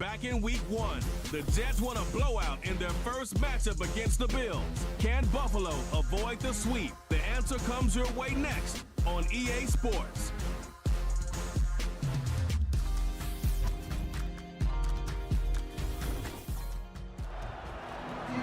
back in week 1. The Jets won a blowout in their first matchup against the Bills. Can Buffalo avoid the sweep? The answer comes your way next on EA Sports.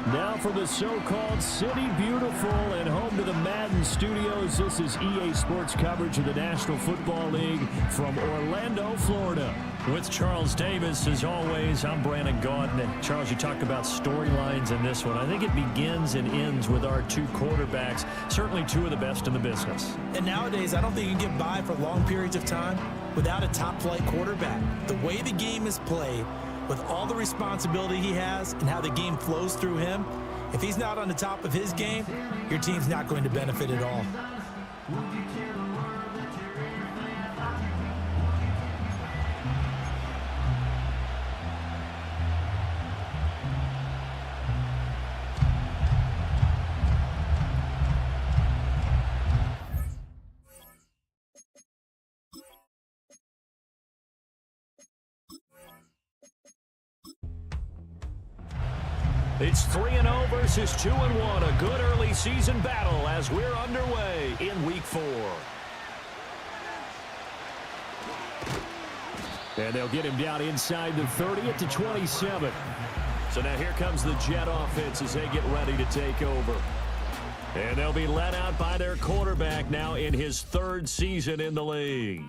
Now from the so-called City Beautiful and home to the Madden Studios, this is EA Sports coverage of the National Football League from Orlando, Florida. With Charles Davis, as always, I'm Brandon Gaudin. And Charles, you talked about storylines in this one. I think it begins and ends with our two quarterbacks, certainly two of the best in the business. And nowadays, I don't think you can get by for long periods of time without a top-flight quarterback. The way the game is played, with all the responsibility he has and how the game flows through him, if he's not on the top of his game, your team's not going to benefit at all. It's 3-0 versus 2-1. A good early season battle as we're underway in Week 4. And they'll get him down inside the 30 at the 27. So now here comes the Jet offense as they get ready to take over. And they'll be led out by their quarterback now in his third season in the league.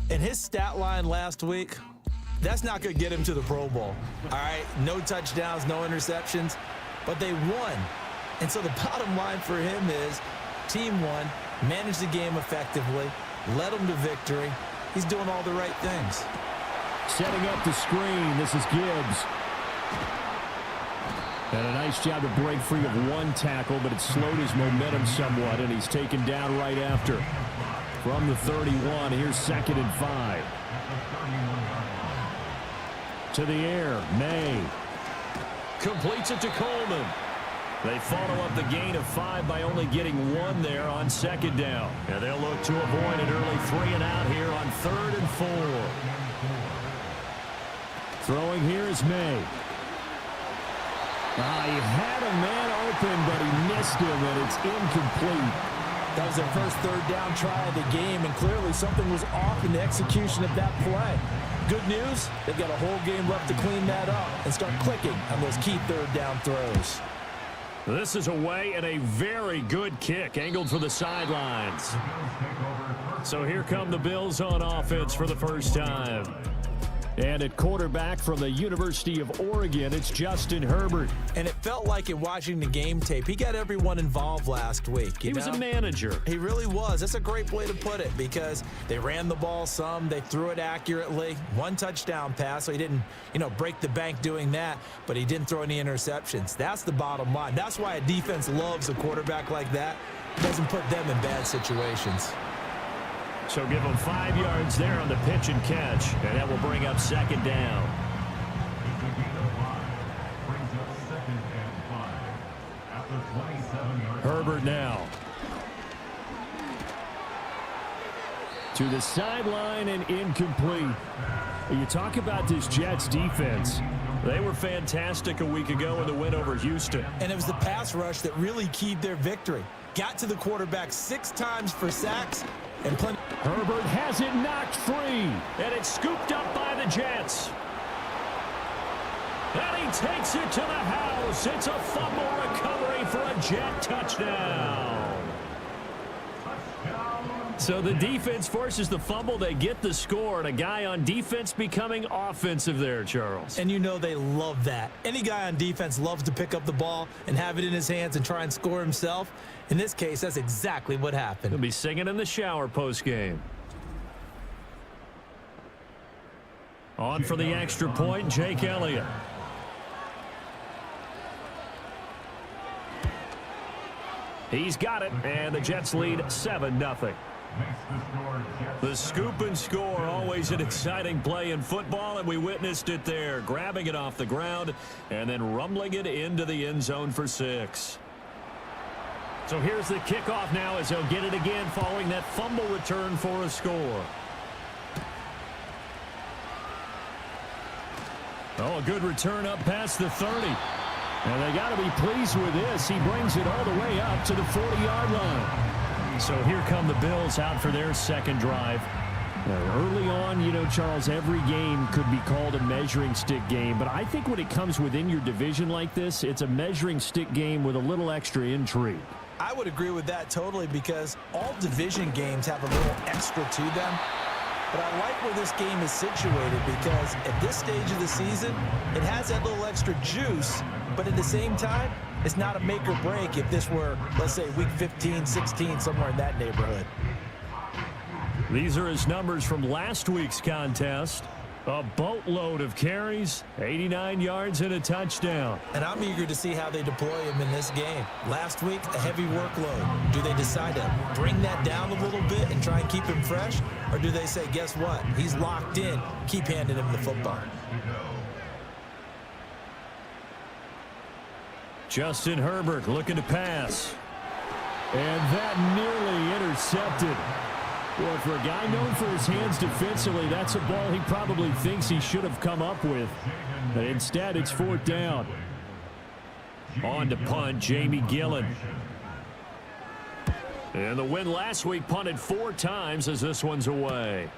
And his stat line last week, that's not going to get him to the Pro Bowl. All right, no touchdowns, no interceptions, but they won. And so the bottom line for him is team won, managed the game effectively, led them to victory. He's doing all the right things. Setting up the screen, this is Gibbs. And a nice job to break free of one tackle, but it slowed his momentum somewhat, and he's taken down right after. From the 31, here's 2nd and 5. To the air, May. Completes it to Coleman. They follow up the gain of 5 by only getting 1 there on 2nd down. And they'll look to avoid an early 3 and out here on 3rd and 4. Throwing here is May. He had a man open, but he missed him, and it's incomplete. That was their first 3rd down try of the game, and clearly something was off in the execution of that play. Good news, they've got a whole game left to clean that up and start clicking on those key 3rd down throws. This is away and a very good kick, angled for the sidelines. So here come the Bills on offense for the first time. And at quarterback from the University of Oregon, it's Justin Herbert. And it felt like in watching the game tape, he got everyone involved last week. He was a manager. He really was. That's a great way to put it because they ran the ball some. They threw it accurately. 1 touchdown pass, so he didn't, break the bank doing that, but he didn't throw any interceptions. That's the bottom line. That's why a defense loves a quarterback like that. It doesn't put them in bad situations. So give them 5 yards there on the pitch and catch, and that will bring up 2nd down. Herbert now. To the sideline and incomplete. You talk about this Jets defense. They were fantastic a week ago in the win over Houston. And it was the pass rush that really keyed their victory. Got to the quarterback 6 times for sacks. And Herbert has it knocked free. And it's scooped up by the Jets. And he takes it to the house. It's a fumble recovery for a Jet touchdown. So the defense forces the fumble. They get the score. And a guy on defense becoming offensive there, Charles. And they love that. Any guy on defense loves to pick up the ball and have it in his hands and try and score himself. In this case, that's exactly what happened. He'll be singing in the shower post-game. On for the extra point, Jake Elliott. He's got it, and the Jets lead 7-0. The scoop and score, always an exciting play in football, and we witnessed it there, grabbing it off the ground and then rumbling it into the end zone for 6. So here's the kickoff now as they'll get it again following that fumble return for a score. Oh, a good return up past the 30. And they got to be pleased with this. He brings it all the way up to the 40-yard line. So here come the Bills out for their second drive. Early on, you know, Charles, every game could be called a measuring stick game. But I think when it comes within your division like this, it's a measuring stick game with a little extra intrigue. I would agree with that totally because all division games have a little extra to them. But I like where this game is situated because at this stage of the season, it has that little extra juice. But at the same time, it's not a make or break if this were, let's say, week 15, 16, somewhere in that neighborhood. These are his numbers from last week's contest. A boatload of carries, 89 yards and a touchdown. And I'm eager to see how they deploy him in this game. Last week, a heavy workload. Do they decide to bring that down a little bit and try and keep him fresh? Or do they say, guess what? He's locked in. Keep handing him the football. Justin Herbert looking to pass. And that nearly intercepted. Well, for a guy known for his hands defensively, that's a ball he probably thinks he should have come up with. But instead, it's fourth down. On to punt, Jamie Gillen. And the win last week punted 4 times as this one's away.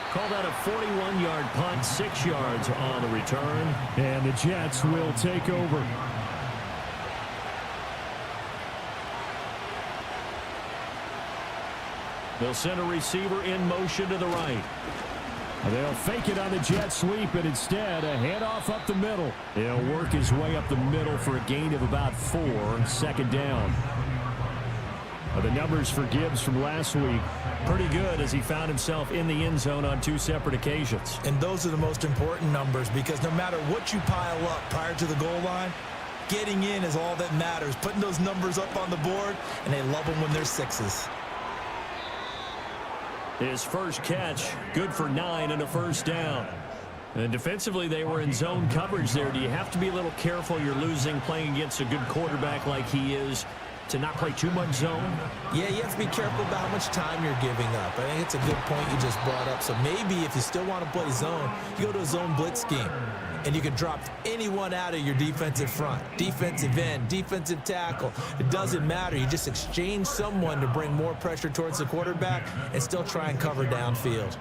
Called out a 41-yard punt, 6 yards on the return. And the Jets will take over. They'll send a receiver in motion to the right. They'll fake it on the jet sweep, and instead a handoff up the middle. He'll work his way up the middle for a gain of about 4, second down. The numbers for Gibbs from last week, pretty good as he found himself in the end zone on 2 separate occasions. And those are the most important numbers because no matter what you pile up prior to the goal line, getting in is all that matters. Putting those numbers up on the board, and they love them when they're 6s. His first catch, good for 9 and a first down. And defensively, they were in zone coverage there. Do you have to be a little careful you're losing playing against a good quarterback like he is to not play too much zone? Yeah, you have to be careful about how much time you're giving up. I think it's a good point you just brought up. So maybe if you still want to play zone, you go to a zone blitz scheme. And you can drop anyone out of your defensive front, defensive end, defensive tackle. It doesn't matter. You just exchange someone to bring more pressure towards the quarterback and still try and cover downfield.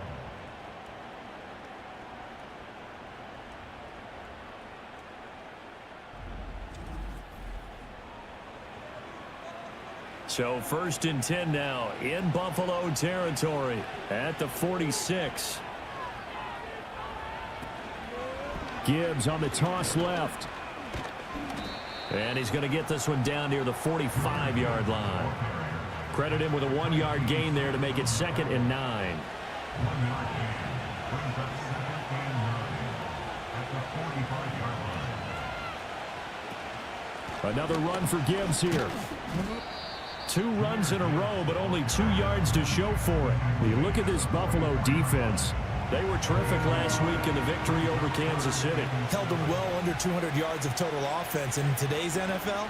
So 1st and 10 now in Buffalo territory at the 46. Gibbs on the toss left. And he's going to get this one down near the 45-yard line. Credit him with a 1-yard gain there to make it 2nd and 9. Another run for Gibbs here. 2 runs in a row, but only 2 yards to show for it. You look at this Buffalo defense. They were terrific last week in the victory over Kansas City. Held them well under 200 yards of total offense. And in today's NFL,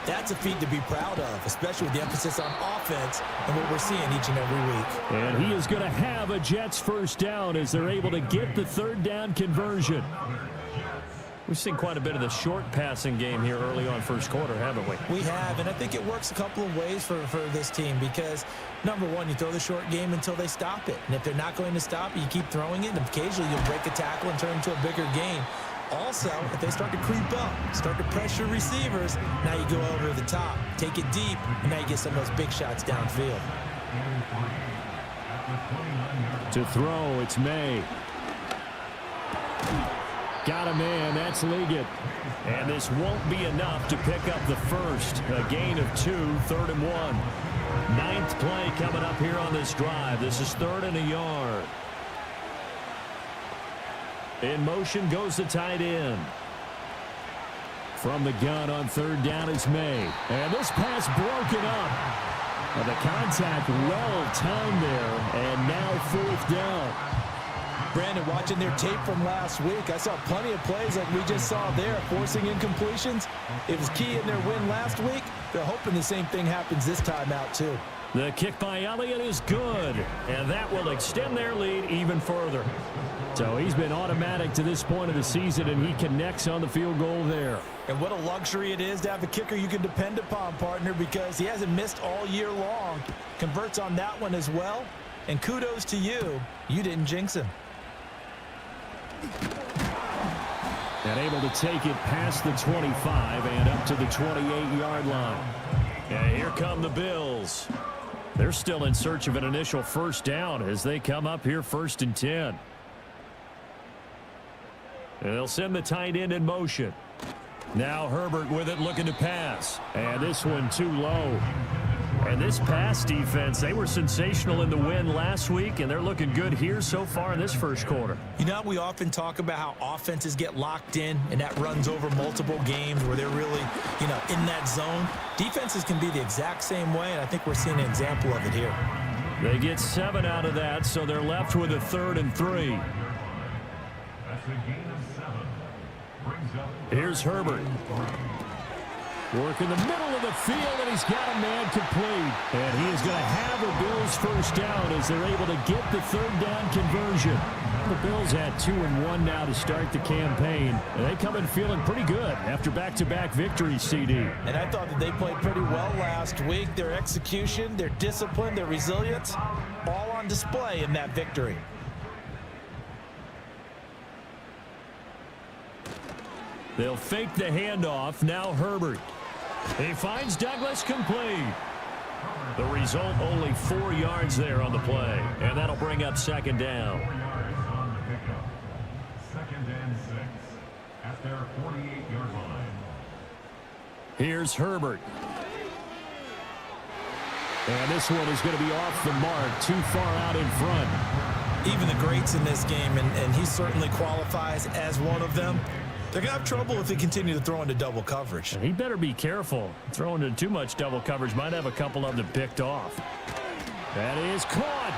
that's a feat to be proud of, especially with the emphasis on offense and what we're seeing each and every week. And he is going to have a Jets first down as they're able to get the 3rd down conversion. We've seen quite a bit of the short passing game here early on first quarter, haven't we? We have, and I think it works a couple of ways for this team because, number one, you throw the short game until they stop it. And if they're not going to stop it, you keep throwing it, and occasionally you'll break a tackle and turn into a bigger gain. Also, if they start to creep up, start to pressure receivers, now you go over the top, take it deep, and now you get some of those big shots downfield. To throw, it's May. Got a man, that's Liggett. And this won't be enough to pick up the first. A gain of 2, 3rd and 1. 9th play coming up here on this drive. This is 3rd and a yard. In motion goes the tight end. From the gun on 3rd down is May. And this pass broken up. And the contact well timed there. And now 4th down. Brandon, watching their tape from last week, I saw plenty of plays like we just saw there, forcing incompletions. It was key in their win last week. They're hoping the same thing happens this time out, too. The kick by Elliott is good, and that will extend their lead even further. So he's been automatic to this point of the season, and he connects on the field goal there. And what a luxury it is to have a kicker you can depend upon, partner, because he hasn't missed all year long. Converts on that one as well. And kudos to you. You didn't jinx him. And able to take it past the 25 and up to the 28-yard line. And here come the Bills. They're still in search of an initial first down as they come up here 1st and 10. And they'll send the tight end in motion. Now Herbert with it, looking to pass. And this one too low. And this pass defense, they were sensational in the win last week, and they're looking good here so far in this first quarter. You know, we often talk about how offenses get locked in, and that runs over multiple games where they're really, in that zone. Defenses can be the exact same way, and I think we're seeing an example of it here. They get 7 out of that, so they're left with a 3rd and 3. Here's Herbert. Work in the middle of the field, and he's got a man complete. And he is going to have the Bills first down as they're able to get the 3rd down conversion. The Bills had 2-1 now to start the campaign. And they come in feeling pretty good after back-to-back victories, CD. And I thought that they played pretty well last week. Their execution, their discipline, their resilience, all on display in that victory. They'll fake the handoff. Now Herbert. He finds Douglas complete. The result, only 4 yards there on the play. And that'll bring up 2nd down. 2nd and 6 at their 48-yard line. Here's Herbert. And this one is going to be off the mark, too far out in front. Even the greats in this game, and he certainly qualifies as one of them, they're going to have trouble if they continue to throw into double coverage. He better be careful. Throwing into too much double coverage might have a couple of them picked off. That is caught.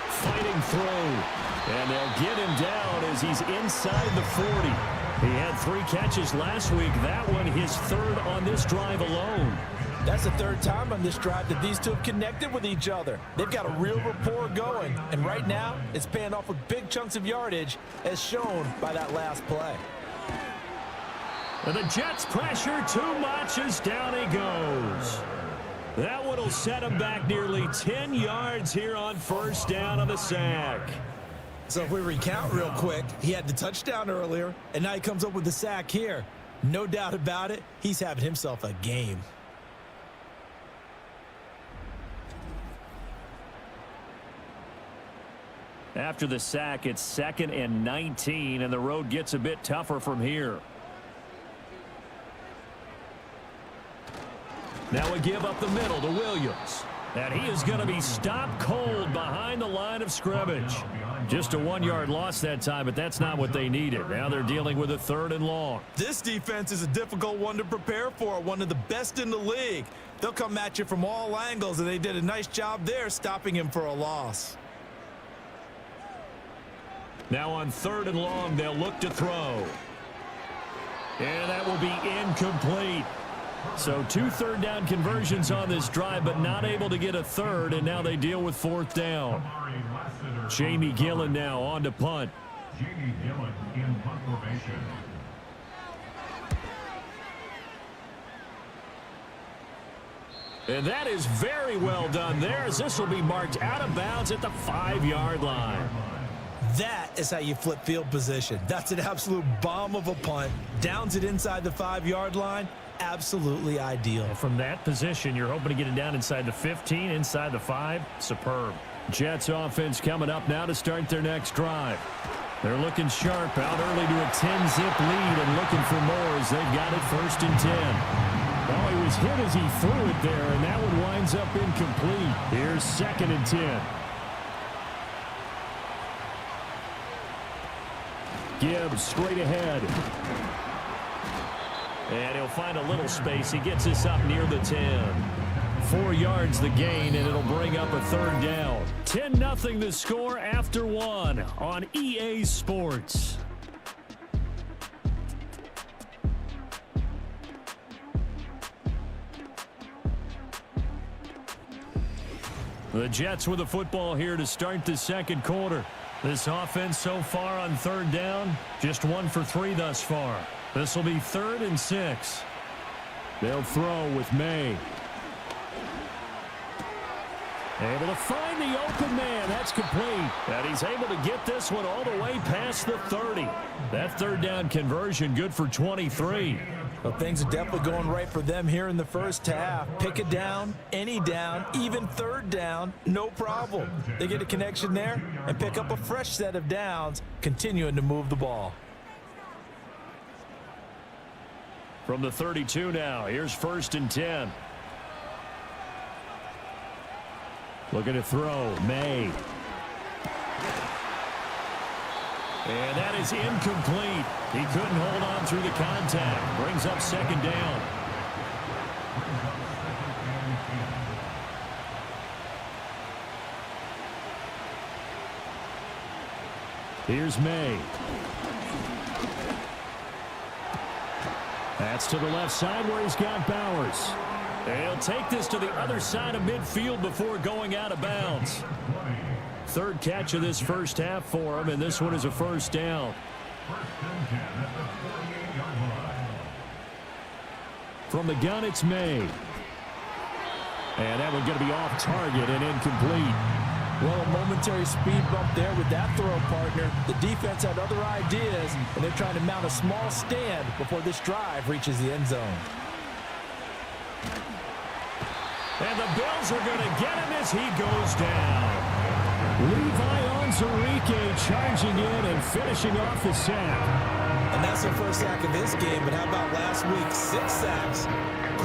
Fighting through. And they'll get him down as he's inside the 40. He had 3 catches last week. That one his 3rd on this drive alone. That's the 3rd time on this drive that these two have connected with each other. They've got a real rapport going. And right now, it's paying off with big chunks of yardage as shown by that last play. And the Jets pressure too much as down he goes. That one will set him back nearly 10 yards here on 1st down on the sack. So if we recount real quick, he had the touchdown earlier, and now he comes up with the sack here. No doubt about it, he's having himself a game. After the sack, it's 2nd and 19, and the road gets a bit tougher from here. Now a give up the middle to Williams. And he is going to be stopped cold behind the line of scrimmage. Just a 1-yard loss that time, but that's not what they needed. Now they're dealing with a 3rd and long. This defense is a difficult one to prepare for, one of the best in the league. They'll come at you from all angles, and they did a nice job there stopping him for a loss. Now on 3rd and long, they'll look to throw. And that will be incomplete. So 2 3rd down conversions on this drive, but not able to get a 3rd, and now they deal with 4th down. Jamie Gillen now on to punt. Jamie Gillen in punt formation. And that is very well done there, as this will be marked out of bounds at the 5-yard line. That is how you flip field position. That's an absolute bomb of a punt. Downs it inside the 5-yard line. Absolutely ideal. From that position, you're hoping to get it down inside the 15, inside the 5. Superb. Jets offense coming up now to start their next drive. They're looking sharp out early to a 10-zip lead and looking for more as they've got it 1st and 10. Well, he was hit as he threw it there, and that one winds up incomplete. Here's 2nd and 10. Gibbs straight ahead. And he'll find a little space. He gets this up near the 10. 4 yards the gain, and it'll bring up a 3rd down. 10-0 the score after 1 on EA Sports. The Jets with the football here to start the second quarter. This offense so far on third down, just 1 for 3 thus far. This will be 3rd and 6. They'll throw with May. Able to find the open man. That's complete. And he's able to get this one all the way past the 30. That third down conversion good for 23. Well, things are definitely going right for them here in the first half. Pick a down, any down, even third down, no problem. They get a connection there and pick up a fresh set of downs, continuing to move the ball. From the 32 now, here's 1st and 10. Looking to throw, May. And that is incomplete. He couldn't hold on through the contact. Brings up 2nd down. Here's May. That's to the left side where he's got Bowers. They'll take this to the other side of midfield before going out of bounds. 3rd catch of this first half for him, and this one is a 1st down. From the gun, it's May. And that one's going to be off target and incomplete. Well, a momentary speed bump there with that throw, partner. The defense had other ideas, and they're trying to mount a small stand before this drive reaches the end zone. And the Bills are going to get him as he goes down. Levi Onwuzurike charging in and finishing off the sack. And that's the first sack of this game, but how about last week? 6 sacks.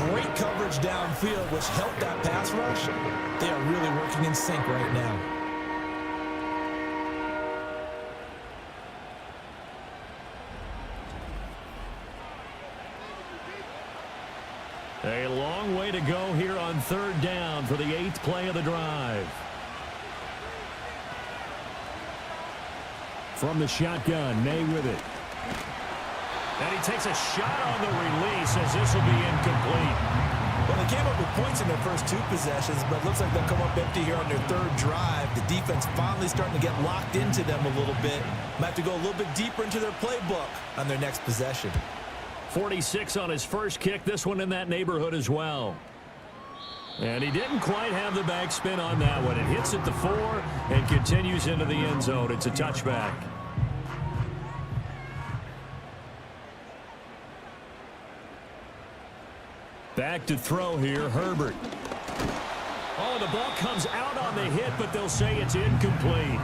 Great coverage downfield, which helped that pass rush. They are really working in sync right now. A long way to go here on 3rd down for the 8th play of the drive. From the shotgun, May with it. And he takes a shot on the release as this will be incomplete. Well, they came up with points in their first 2 possessions, but it looks like they'll come up empty here on their 3rd drive. The defense finally starting to get locked into them a little bit. Might have to go a little bit deeper into their playbook on their next possession. 46 on his first kick. This one in that neighborhood as well. And he didn't quite have the backspin on that one. It hits at the 4 and continues into the end zone. It's a touchback. Back to throw here, Herbert. Oh, the ball comes out on the hit, but they'll say it's incomplete.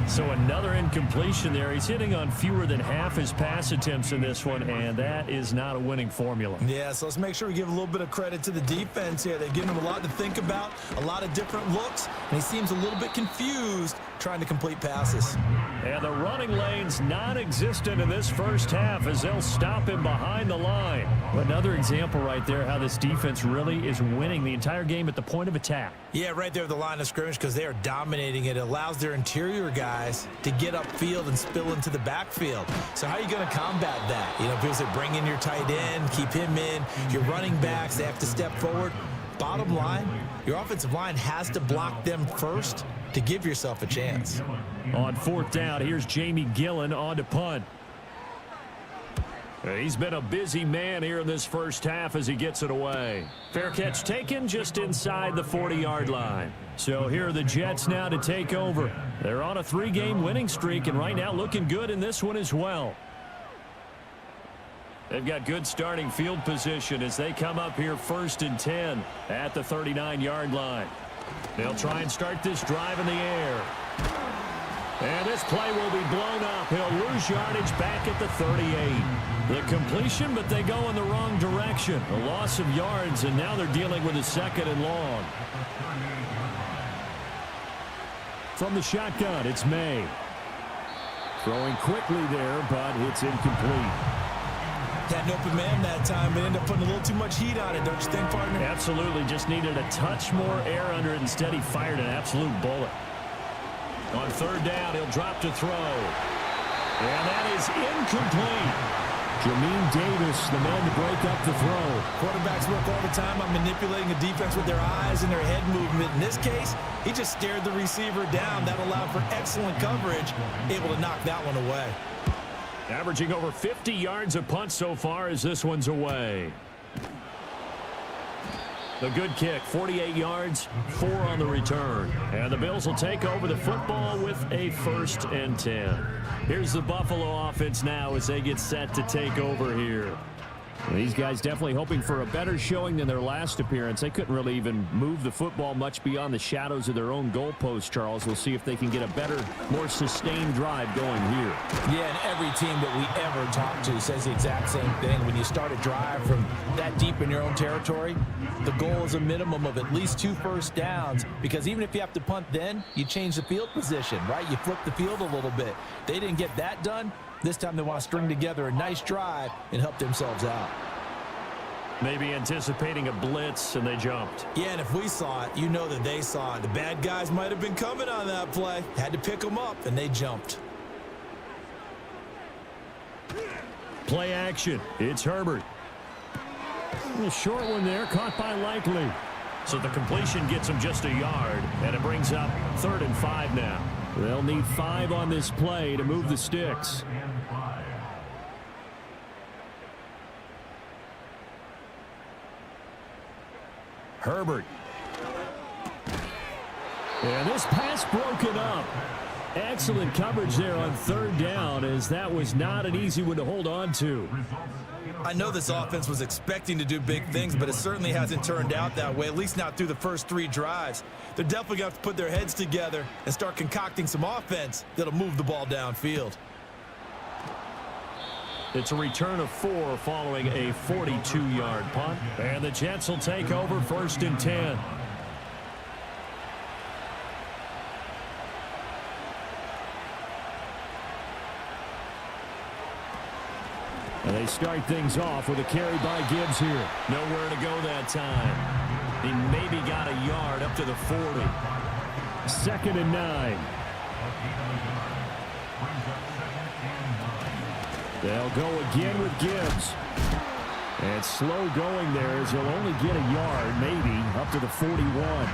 So another incompletion there. He's hitting on fewer than half his pass attempts in this one, and that is not a winning formula. Yeah, so let's make sure we give a little bit of credit to the defense here. They've given him a lot to think about, a lot of different looks, and he seems a little bit confused trying to complete passes. And the running lane's non-existent in this first half as they'll stop him behind the line. Another example right there how this defense really is winning the entire game at the point of attack. Yeah, right there at the line of scrimmage because they are dominating it. It allows their interior guys to get upfield and spill into the backfield. So how are you going to combat that? You know, people say bring in your tight end, keep him in. Your running backs, they have to step forward. Bottom line, your offensive line has to block them first to give yourself a chance. On 4th down, here's Jamie Gillen on to punt. He's been a busy man here in this first half as he gets it away. Fair catch taken just inside the 40-yard line. So here are the Jets now to take over. They're on a 3-game winning streak and right now looking good in this one as well. They've got good starting field position as they come up here 1st and 10 at the 39-yard line. They'll try and start this drive in the air. And this play will be blown up. He'll lose yardage back at the 38. The completion, but they go in the wrong direction. A loss of yards, and now they're dealing with a 2nd and long. From the shotgun, it's May. Throwing quickly there, but it's incomplete. Had an open man that time, but ended up putting a little too much heat on it, don't you think, partner? Absolutely. Just needed a touch more air under it. Instead, he fired an absolute bullet. On 3rd down, he'll drop to throw. And that is incomplete. Jamin Davis, the man to break up the throw. Quarterbacks work all the time on manipulating a defense with their eyes and their head movement. In this case, he just stared the receiver down. That allowed for excellent coverage, able to knock that one away. Averaging over 50 yards a punt so far as this one's away. The good kick, 48 yards, 4 on the return. And the Bills will take over the football with a 1st and 10. Here's the Buffalo offense now as they get set to take over here. These guys definitely hoping for a better showing than their last appearance. They couldn't really even move the football much beyond the shadows of their own goalpost, Charles. We'll see if they can get a better, more sustained drive going here. Yeah, and every team that we ever talk to says the exact same thing. When you start a drive from that deep in your own territory, the goal is a minimum of at least 2 first downs, because even if you have to punt then, you change the field position, right? You flip the field a little bit. They didn't get that done. This time they want to string together a nice drive and help themselves out. Maybe anticipating a blitz, and they jumped. Yeah, and if we saw it, you know that they saw it. The bad guys might have been coming on that play. Had to pick them up, and they jumped. Play action. It's Herbert. A short one there, caught by Likely. So the completion gets him just a yard, and it brings up 3rd and 5 now. They'll need 5 on this play to move the sticks. Herbert. And this pass broken up. Excellent coverage there on 3rd down, as that was not an easy one to hold on to. I know this offense was expecting to do big things, but it certainly hasn't turned out that way, at least not through the first 3 drives. They're definitely going to have to put their heads together and start concocting some offense that'll move the ball downfield. It's a return of 4 following a 42-yard punt. And the Jets will take over 1st and 10. And they start things off with a carry by Gibbs here. Nowhere to go that time. He maybe got a yard up to the 40. 2nd and 9. They'll go again with Gibbs. And slow going there as he'll only get a yard, maybe, up to the 41.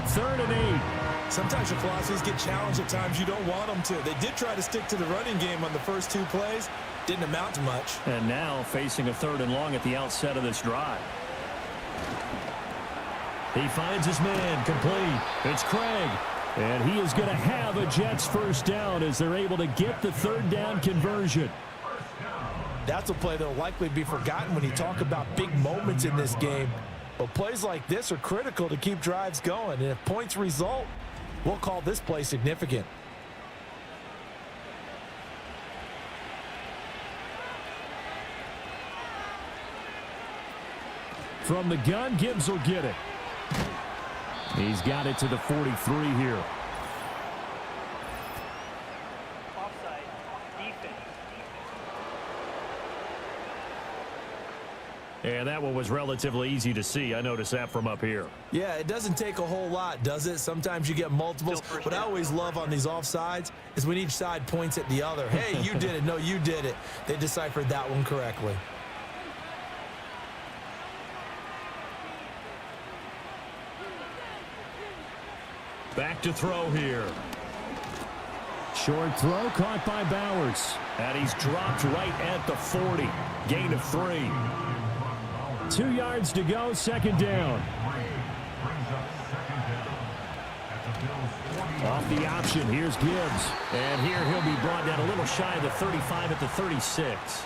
3rd and 8. Sometimes your philosophies get challenged at times you don't want them to. They did try to stick to the running game on the first 2 plays. Didn't amount to much. And now facing a 3rd and long at the outset of this drive. He finds his man complete. It's Craig. And he is going to have a Jets 1st down as they're able to get the 3rd down conversion. That's a play that will likely be forgotten when you talk about big moments in this game. But plays like this are critical to keep drives going. And if points result, we'll call this play significant. From the gun, Gibbs will get it. He's got it to the 43 here. Offside, defense. And that one was relatively easy to see. I noticed that from up here. Yeah, it doesn't take a whole lot, does it? Sometimes you get multiples. What I always love on these offsides is when each side points at the other. Hey, you did it. No, you did it. They deciphered that one correctly. Back to throw here. Short throw caught by Bowers. And he's dropped right at the 40. Gain of 3. 2 yards to go, 2nd down. Off the option, here's Gibbs. And here he'll be brought down a little shy of the 35 at the 36.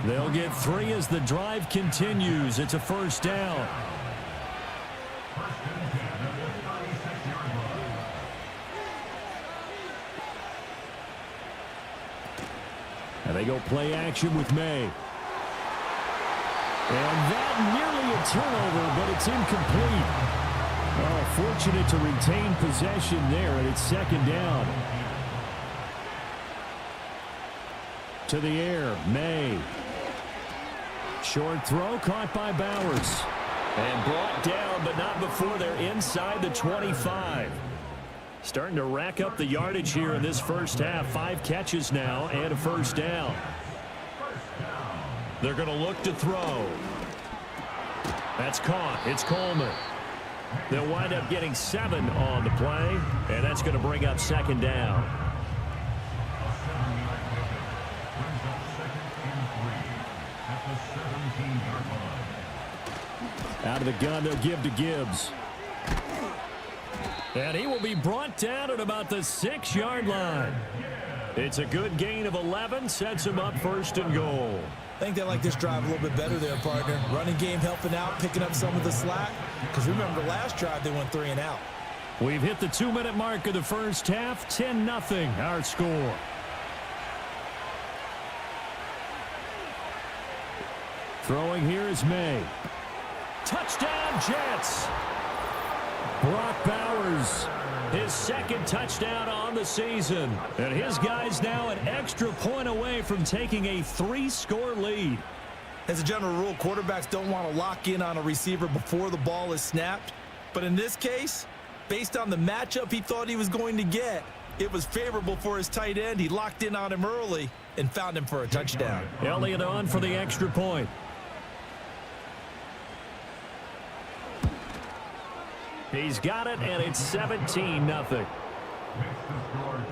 They'll get 3 as the drive continues. It's a 1st down. And they go play action with May. And that nearly a turnover, but it's incomplete. Oh, fortunate to retain possession there, and it's 2nd down. To the air, May. Short throw caught by Bowers. And brought down, but not before they're inside the 25. Starting to rack up the yardage here in this 1st half. 5 catches now and a 1st down. They're going to look to throw. That's caught. It's Coleman. They'll wind up getting 7 on the play, and that's going to bring up second down. Out of the gun, they'll give to Gibbs. And he will be brought down at about the 6-yard line. It's a good gain of 11, sets him up first and goal. I think they like this drive a little bit better there, partner. Running game helping out, picking up some of the slack. Because remember, the last drive they went 3 and out. We've hit the 2-minute mark of the first half. 10-0 our score. Throwing here is May. Touchdown, Jets. Brock Bowers. His second touchdown on the season. And his guys now an extra point away from taking a 3-score lead. As a general rule, quarterbacks don't want to lock in on a receiver before the ball is snapped. But in this case, based on the matchup he thought he was going to get, it was favorable for his tight end. He locked in on him early and found him for a touchdown. Elliott on for the extra point. He's got it, and it's 17-0.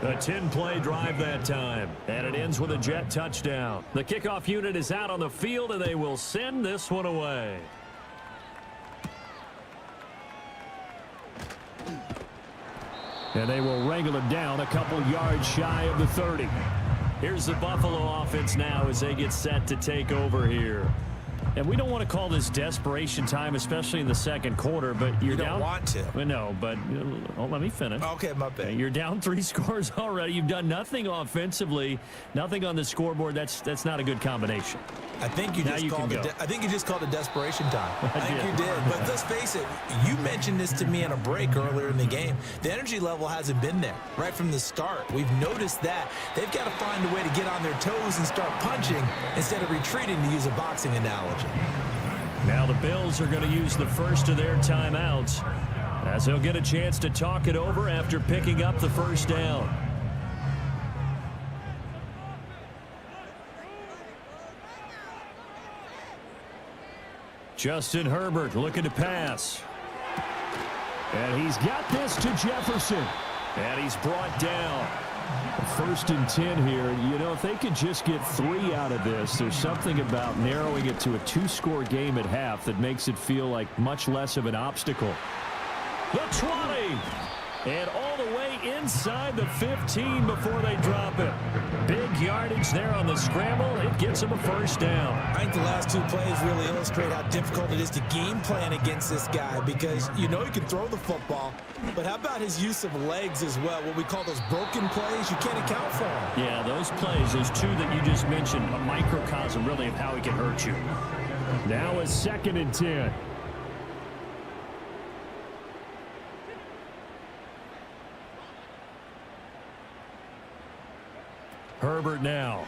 A 10-play drive that time, and it ends with a Jet touchdown. The kickoff unit is out on the field, and they will send this one away. And they will wrangle him down a couple yards shy of the 30. Here's the Buffalo offense now as they get set to take over here. And we don't want to call this desperation time, especially in the second quarter, but you're down. You don't want to. No, but let me finish. Okay, my bad. You're down 3 scores already. You've done nothing offensively, nothing on the scoreboard. That's not a good combination. I think you just called it desperation time. I think you did. But let's face it, you mentioned this to me in a break earlier in the game. The energy level hasn't been there right from the start. We've noticed that. They've got to find a way to get on their toes and start punching instead of retreating, to use a boxing analogy. Now the Bills are going to use the first of their timeouts as they'll get a chance to talk it over after picking up the first down. Justin Herbert looking to pass. And he's got this to Jefferson. And he's brought down. 1st and 10 here. You know, if they could just get 3 out of this, there's something about narrowing it to a 2-score game at half that makes it feel like much less of an obstacle. The 20. And all the way inside the 15 before they drop it. Big yardage there on the scramble. It gets him a first down. I think the last 2 plays really illustrate how difficult it is to game plan against this guy, because you know he can throw the football, but how about his use of legs as well? What we call those broken plays, you can't account for them. Yeah, those plays, those 2 that you just mentioned, a microcosm really of how he can hurt you. Now a 2nd and 10. Herbert now.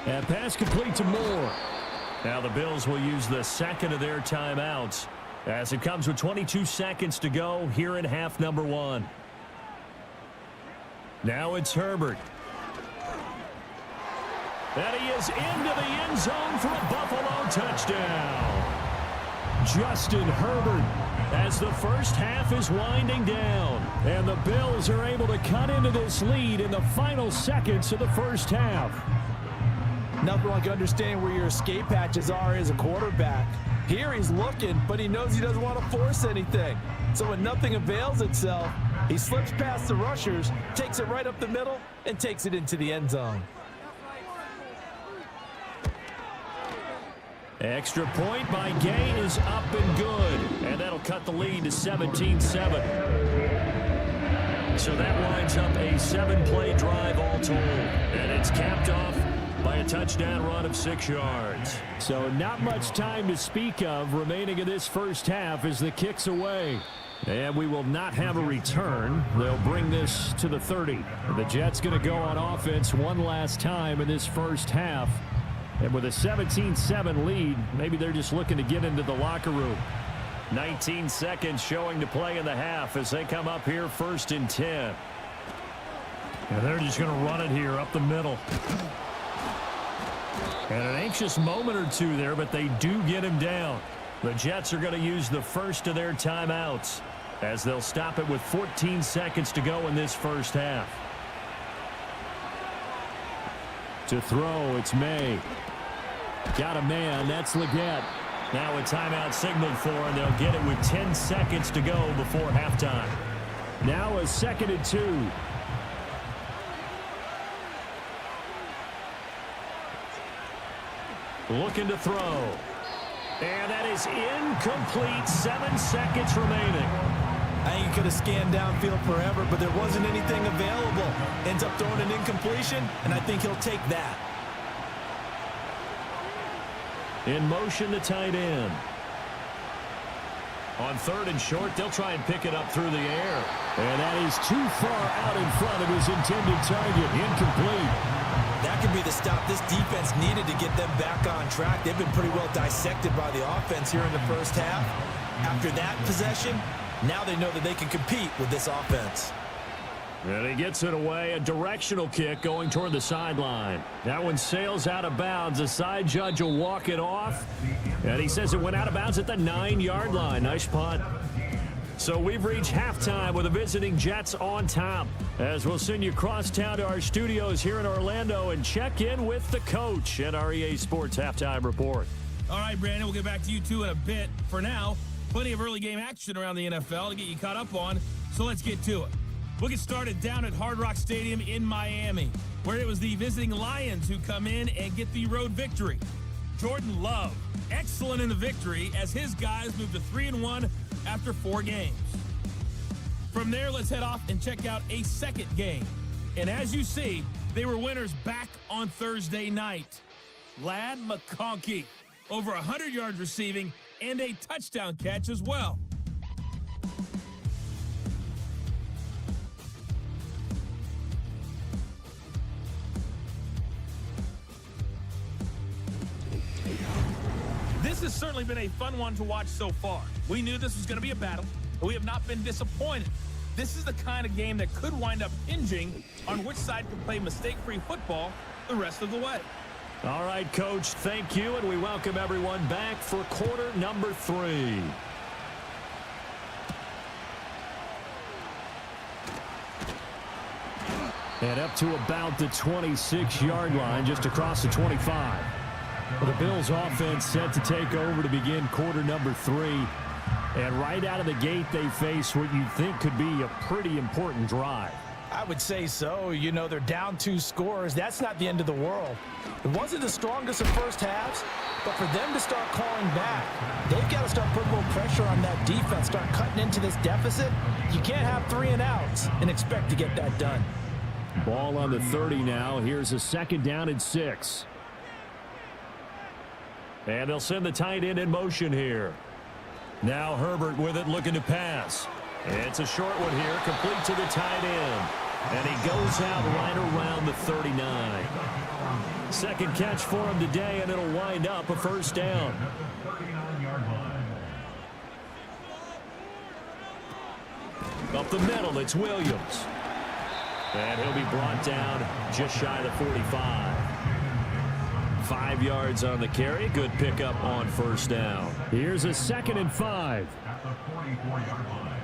And pass complete to Moore. Now the Bills will use the 2nd of their timeouts as it comes with 22 seconds to go here in half number 1. Now it's Herbert. And he is into the end zone for a Buffalo touchdown. Justin Herbert, as the first half is winding down, and the Bills are able to cut into this lead in the final seconds of the first half. Nothing like understanding where your escape hatches are as a quarterback. Here he's looking, but he knows he doesn't want to force anything. So when nothing avails itself, he slips past the rushers, takes it right up the middle, and takes it into the end zone. Extra point by Gay is up and good. And that'll cut the lead to 17-7. So that winds up a 7-play drive all told. And it's capped off by a touchdown run of 6 yards. So not much time to speak of remaining in this first half as the kick's away. And we will not have a return. They'll bring this to the 30. The Jets going to go on offense one last time in this first half. And with a 17-7 lead, maybe they're just looking to get into the locker room. 19 seconds showing to play in the half as they come up here 1st and 10. And they're just going to run it here up the middle. And an anxious moment or two there, but they do get him down. The Jets are going to use the first of their timeouts as they'll stop it with 14 seconds to go in this first half. To throw, it's May. Got a man, that's Leggett. Now a timeout signaled for, and they'll get it with 10 seconds to go before halftime. Now a 2nd and 2. Looking to throw. And that is incomplete. 7 seconds remaining. I think he could have scanned downfield forever, but there wasn't anything available. Ends up throwing an incompletion, and I think he'll take that. In motion, the tight end. On 3rd and short, they'll try and pick it up through the air. And that is too far out in front of his intended target. Incomplete. That could be the stop this defense needed to get them back on track. They've been pretty well dissected by the offense here in the first half. After that possession, now they know that they can compete with this offense. And he gets it away. A directional kick going toward the sideline. That one sails out of bounds. The side judge will walk it off. And he says it went out of bounds at the 9-yard line. Nice punt. So we've reached halftime with the visiting Jets on top, as we'll send you across town to our studios here in Orlando and check in with the coach at our EA Sports Halftime Report. All right, Brandon, we'll get back to you two in a bit. For now, plenty of early game action around the NFL to get you caught up on, so let's get to it. We'll get started down at Hard Rock Stadium in Miami, where it was the visiting Lions who come in and get the road victory. Jordan Love, excellent in the victory as his guys move to 3-1 after 4 games. From there, let's head off and check out a second game. And as you see, they were winners back on Thursday night. Ladd McConkey, over 100 yards receiving and a touchdown catch as well. This has certainly been a fun one to watch so far. We knew this was going to be a battle, but we have not been disappointed. This is the kind of game that could wind up hinging on which side can play mistake-free football the rest of the way. All right, Coach, thank you, and we welcome everyone back for quarter number 3. And up to about the 26-yard line, just across the 25. Well, the Bills offense set to take over to begin quarter number 3. And right out of the gate, they face what you think could be a pretty important drive. I would say so. You know, they're down 2 scores. That's not the end of the world. It wasn't the strongest of first halves, but for them to start calling back, they've got to start putting a little pressure on that defense, start cutting into this deficit. You can't have 3 and outs and expect to get that done. Ball on the 30 now. Here's a 2nd down and 6. And they'll send the tight end in motion here. Now Herbert with it, looking to pass. It's a short one here, complete to the tight end. And he goes out right around the 39. Second catch for him today, and it'll wind up a first down. Up the middle, it's Williams. And he'll be brought down just shy of the 45. 5 yards on the carry. Good pickup on first down. Here's a 2nd and 5. At the 44-yard line.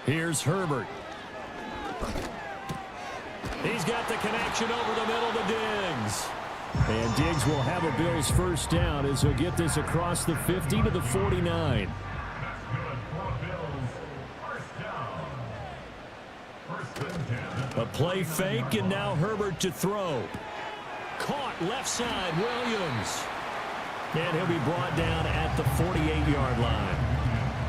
Here's Herbert. He's got the connection over the middle to Diggs. And Diggs will have a Bills first down as he'll get this across the 50 to the 49. A play fake, and now Herbert to throw. Caught left side, Williams. And he'll be brought down at the 48-yard line.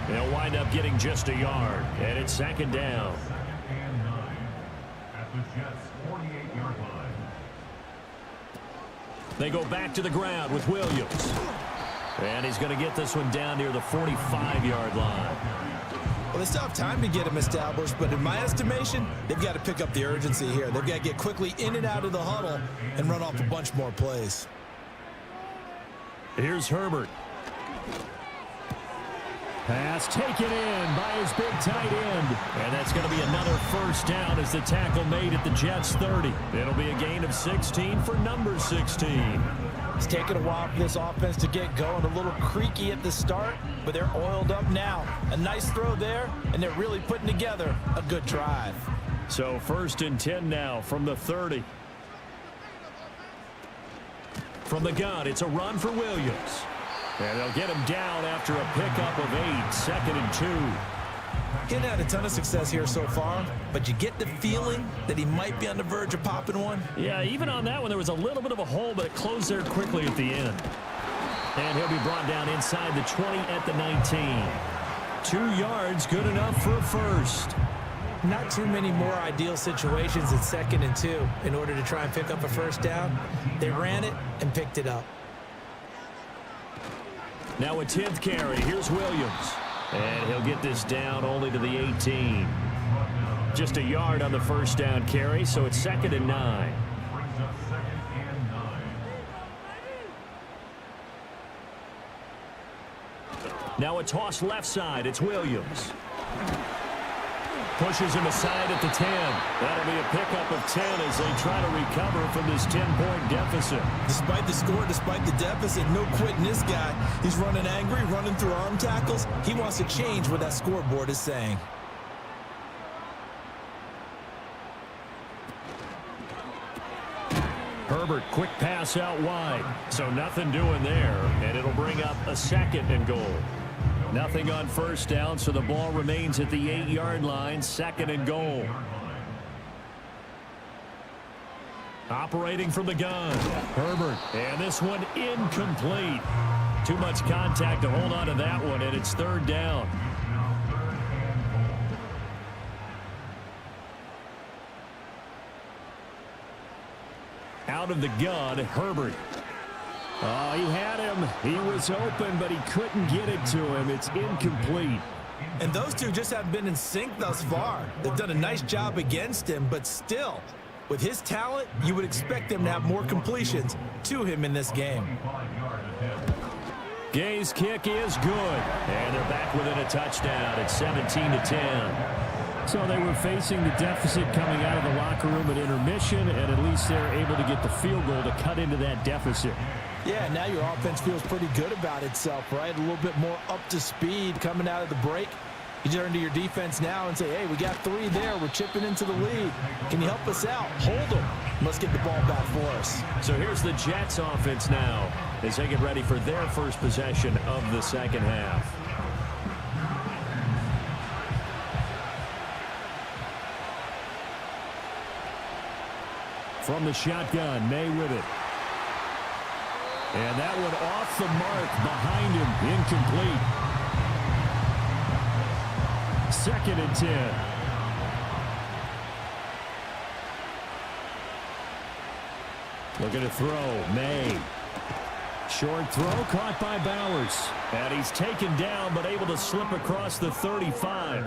They'll wind up getting just a yard, and it's 2nd down. 2nd and 9 at the Jets' 48-yard line. They go back to the ground with Williams. And he's going to get this one down near the 45-yard line. Well, they still have time to get him established, but in my estimation, they've got to pick up the urgency here. They've got to get quickly in and out of the huddle and run off a bunch more plays. Here's Herbert. Pass taken in by his big tight end. And that's going to be another first down as the tackle made at the Jets' 30. It'll be a gain of 16 for number 16. It's taken a while for this offense to get going. A little creaky at the start, but they're oiled up now. A nice throw there, and they're really putting together a good drive. So 1st and 10 now from the 30. From the gun, it's a run for Williams. And they'll get him down after a pickup of 8, 2nd and 2. He hasn't had a ton of success here so far, but you get the feeling that he might be on the verge of popping one. Yeah, even on that one, there was a little bit of a hole, but it closed there quickly at the end. And he'll be brought down inside the 20 at the 19. 2 yards, good enough for a first. Not too many more ideal situations at 2nd and 2 in order to try and pick up a first down. They ran it and picked it up. Now a 10th carry. Here's Williams. And he'll get this down only to the 18. Just a yard on the first down carry, so it's 2nd and 9. Now a toss left side. It's Williams. Pushes him aside at the 10. That'll be a pickup of 10 as they try to recover from this 10-point deficit. Despite the score, despite the deficit, no quitting this guy. He's running angry, running through arm tackles. He wants to change what that scoreboard is saying. Herbert, quick pass out wide. So nothing doing there, and it'll bring up a 2nd and goal. Nothing on first down, so the ball remains at the 8-yard line, 2nd and goal. Operating from the gun, Herbert, and this one incomplete. Too much contact to hold on to that one, and it's 3rd down. Out of the gun, Herbert. Oh, he had him. He was open, but he couldn't get it to him. It's incomplete. And those two just haven't been in sync thus far. They've done a nice job against him, but still, with his talent, you would expect them to have more completions to him in this game. Gay's kick is good, and they're back within a touchdown at 17-10. So they were facing the deficit coming out of the locker room at intermission, and at least they're able to get the field goal to cut into that deficit. Yeah, now your offense feels pretty good about itself, right? A little bit more up to speed coming out of the break. You turn to your defense now and say, hey, we got 3 there. We're chipping into the lead. Can you help us out? Hold them. Let's get the ball back for us. So here's the Jets offense now as they get ready for their first possession of the second half. From the shotgun, May with it. And that one off the mark behind him, incomplete. 2nd and 10. Looking to throw, May. Short throw caught by Bowers. And he's taken down but able to slip across the 35.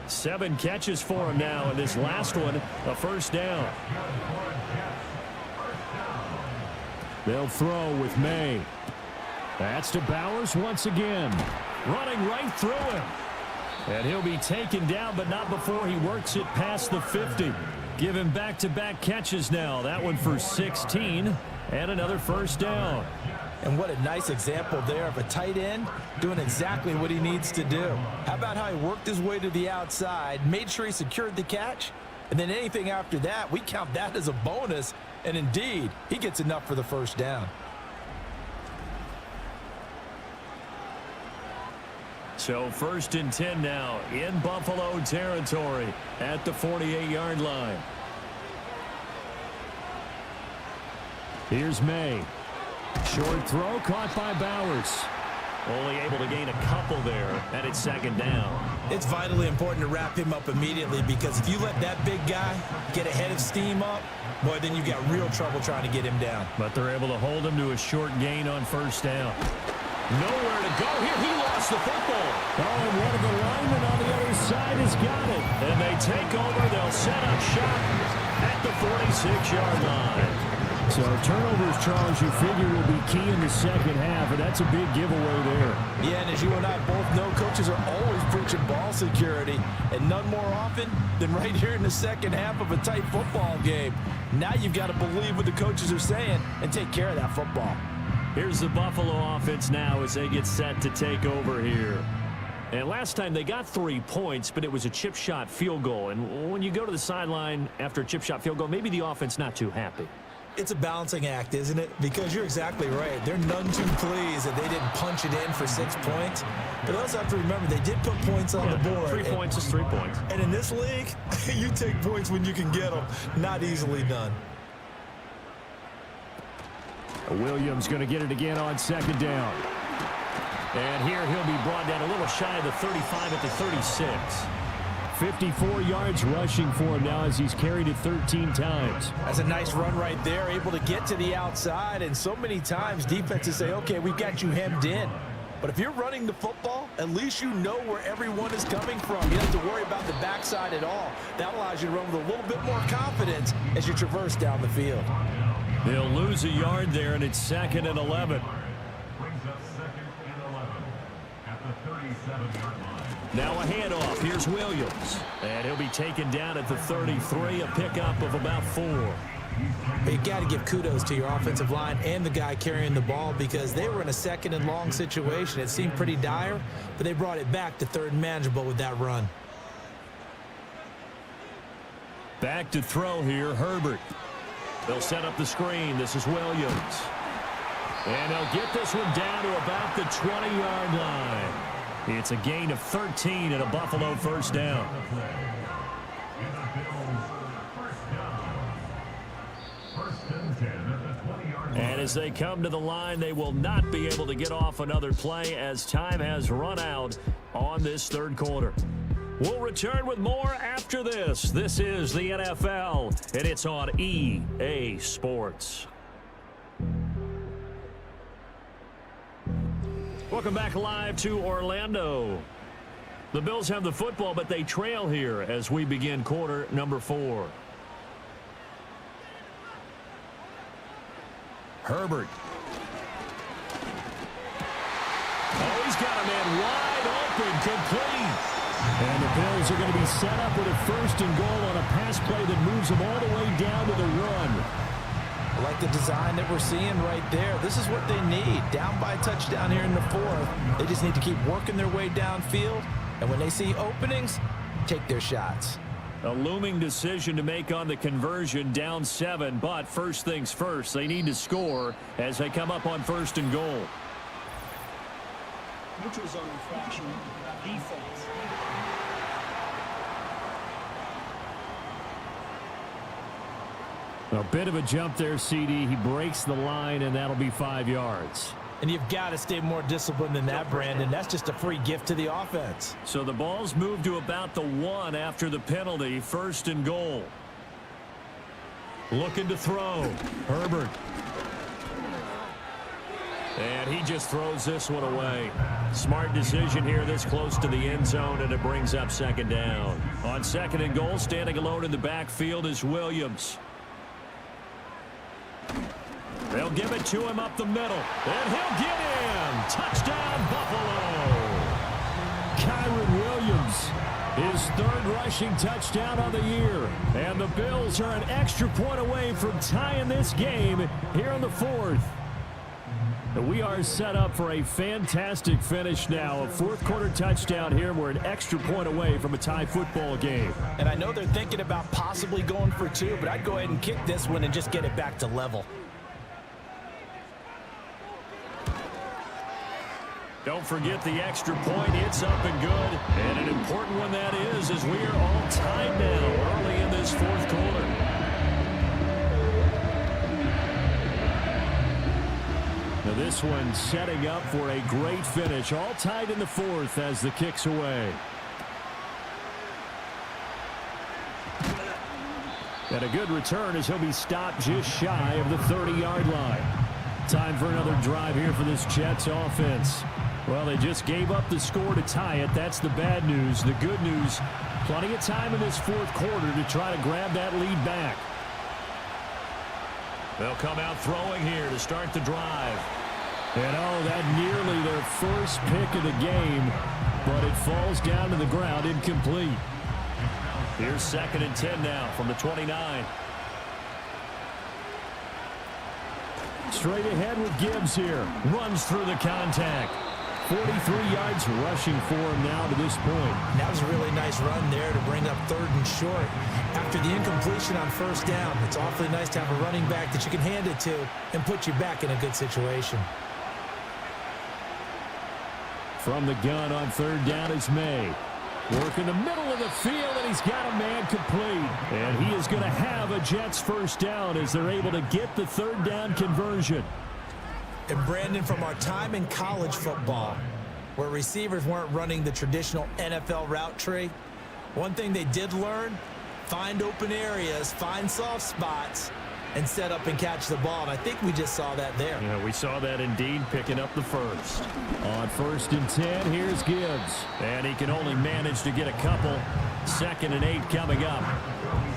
7 catches for him now, and this last one, a first down. They'll throw with May. That's to Bowers once again. Running right through him. And he'll be taken down, but not before he works it past the 50. Give him back-to-back catches now. That one for 16, and another first down. And what a nice example there of a tight end doing exactly what he needs to do. How about how he worked his way to the outside, made sure he secured the catch, and then anything after that, we count that as a bonus. And indeed, he gets enough for the first down. So 1st and 10 now in Buffalo territory at the 48-yard line. Here's May. Short throw caught by Bowers. Only able to gain a couple there, and it's 2nd down. It's vitally important to wrap him up immediately, because if you let that big guy get ahead of steam up, boy, then you got real trouble trying to get him down. But they're able to hold him to a short gain on first down. Nowhere to go here. He lost the football. Oh, and one of the linemen on the other side has got it. And they take over. They'll set up shop at the 46-yard line. So turnovers, Charles, you figure will be key in the second half, and that's a big giveaway there. Yeah, and as you and I both know, coaches are always preaching ball security, and none more often than right here in the second half of a tight football game. Now you've got to believe what the coaches are saying and take care of that football. Here's the Buffalo offense now as they get set to take over here. And last time they got 3 points, but it was a chip shot field goal. And when you go to the sideline after a chip shot field goal, maybe the offense not too happy. It's a balancing act, isn't it? Because you're exactly right. They're none too pleased that they didn't punch it in for 6 points. But they also have to remember they did put points on the board. 3 points is 3 points. And in this league, you take points when you can get them. Not easily done. Williams going to get it again on second down. And here he'll be brought down a little shy of the 35 at the 36. 54 yards rushing for him now as he's carried it 13 times. That's a nice run right there, able to get to the outside. And so many times defenses say, okay, we've got you hemmed in. But if you're running the football, at least you know where everyone is coming from. You don't have to worry about the backside at all. That allows you to run with a little bit more confidence as you traverse down the field. They'll lose a yard there, and it's 2nd and 11. Brings up 2nd and 11 at the 37-yard line. Now a handoff. Here's Williams. And he'll be taken down at the 33, a pickup of about 4. But you got to give kudos to your offensive line and the guy carrying the ball because they were in a 2nd and long situation. It seemed pretty dire, but they brought it back to 3rd and manageable with that run. Back to throw here, Herbert. They'll set up the screen. This is Williams. And they'll get this one down to about the 20-yard line. It's a gain of 13 and a Buffalo first down. And as they come to the line, they will not be able to get off another play as time has run out on this 3rd quarter. We'll return with more after this. This is the NFL, and it's on EA Sports. Welcome back live to Orlando. The Bills have the football, but they trail here as we begin quarter number 4. Herbert. Oh, he's got a man wide open, complete. And the Bills are going to be set up with a 1st and goal on a pass play that moves them all the way down to the run. I like the design that we're seeing right there. This is what they need. Down by a touchdown here in the 4th. They just need to keep working their way downfield. And when they see openings, take their shots. A looming decision to make on the conversion, down 7. But first things first, they need to score as they come up on 1st and goal. Neutral zone infraction. Defense. A bit of a jump there, CD. He breaks the line, and that'll be 5 yards. And you've got to stay more disciplined than that, Brandon. That's just a free gift to the offense. So the ball's moved to about the 1 after the penalty. 1st and goal. Looking to throw. Herbert. And he just throws this one away. Smart decision here this close to the end zone, and it brings up 2nd down. On 2nd and goal, standing alone in the backfield is Williams. They'll give it to him up the middle, and he'll get in. Touchdown, Buffalo. Kyron Williams, his 3rd rushing touchdown of the year. And the Bills are an extra point away from tying this game here in the 4th. We are set up for a fantastic finish now. A 4th quarter touchdown here. We're an extra point away from a tie football game. And I know they're thinking about possibly going for 2, but I'd go ahead and kick this one and just get it back to level. Don't forget the extra point. It's up and good. And an important one that is, as we are all tied now early in this 4th quarter. Now this one setting up for a great finish. All tied in the 4th as the kick's away. And a good return as he'll be stopped just shy of the 30-yard line. Time for another drive here for this Jets offense. Well, they just gave up the score to tie it. That's the bad news. The good news, plenty of time in this 4th quarter to try to grab that lead back. They'll come out throwing here to start the drive. And that nearly their first pick of the game, but it falls down to the ground incomplete. Here's 2nd and 10 now from the 29. Straight ahead with Gibbs here. Runs through the contact. 43 yards rushing for him now to this point. That was a really nice run there to bring up 3rd and short. After the incompletion on 1st down, it's awfully nice to have a running back that you can hand it to and put you back in a good situation. From the gun on 3rd down is May. Work in the middle of the field, and he's got a man complete. And he is going to have a Jets 1st down as they're able to get the 3rd down conversion. And Brandon, from our time in college football, where receivers weren't running the traditional NFL route tree, one thing they did learn, find open areas, find soft spots, and set up and catch the ball. And I think we just saw that there. Yeah, we saw that indeed, picking up the first. On 1st and 10, here's Gibbs. And he can only manage to get a couple. 2nd and 8 coming up.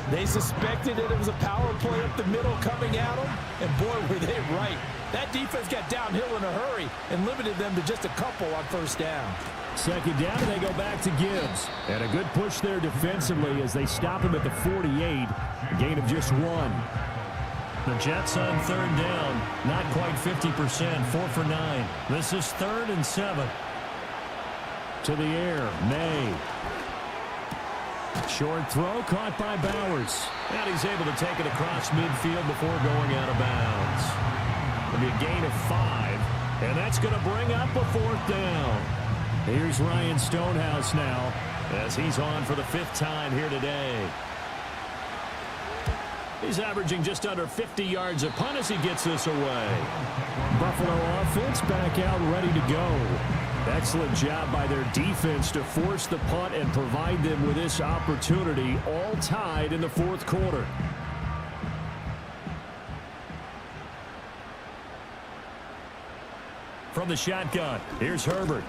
They suspected that it was a power play up the middle coming at them, and boy, were they right. That defense got downhill in a hurry and limited them to just a couple on 1st down. 2nd down, and they go back to Gibbs. And a good push there defensively as they stop him at the 48. A gain of just 1. The Jets on 3rd down, not quite 50%, 4 for 9. This is 3rd and 7. To the air, May. Short throw caught by Bowers. And he's able to take it across midfield before going out of bounds. It'll be a gain of 5, and that's going to bring up a 4th down. Here's Ryan Stonehouse now as he's on for the 5th time here today. He's averaging just under 50 yards a punt as he gets this away. Buffalo offense back out ready to go. Excellent job by their defense to force the punt and provide them with this opportunity, all tied in the 4th quarter. From the shotgun, here's Herbert.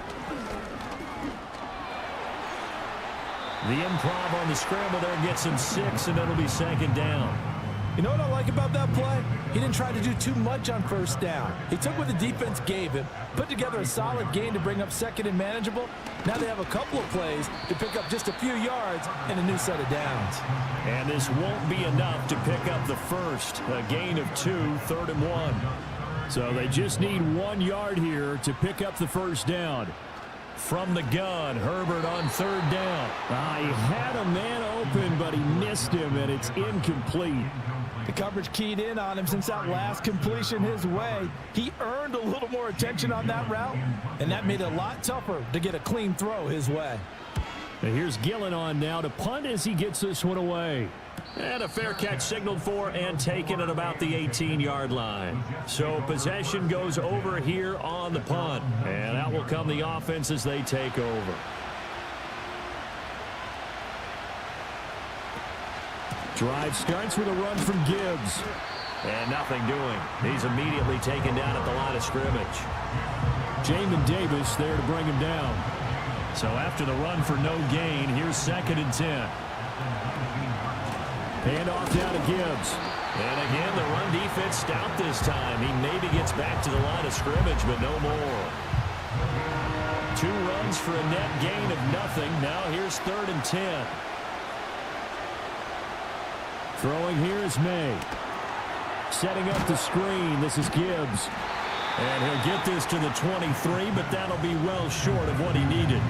The improv on the scramble there gets him 6, and it'll be 2nd down. You know what I like about that play? He didn't try to do too much on 1st down. He took what the defense gave him, put together a solid gain to bring up 2nd and manageable. Now they have a couple of plays to pick up just a few yards and a new set of downs. And this won't be enough to pick up the first. A gain of 2, 3rd and 1. So they just need 1 yard here to pick up the 1st down. From the gun, Herbert on 3rd down. He had a man open, but he missed him, and it's incomplete. The coverage keyed in on him since that last completion his way. He earned a little more attention on that route, and that made it a lot tougher to get a clean throw his way. And here's Gillen on now to punt as he gets this one away. And a fair catch signaled for and taken at about the 18-yard line. So possession goes over here on the punt. And out will come the offense as they take over. Drive starts with a run from Gibbs. And nothing doing. He's immediately taken down at the line of scrimmage. Jamin Davis there to bring him down. So after the run for no gain, here's 2nd and 10. Hand off down to Gibbs. And again, the run defense stout this time. He maybe gets back to the line of scrimmage, but no more. 2 runs for a net gain of nothing. Now here's 3rd and 10. Throwing here is May. Setting up the screen. This is Gibbs. And he'll get this to the 23, but that'll be well short of what he needed.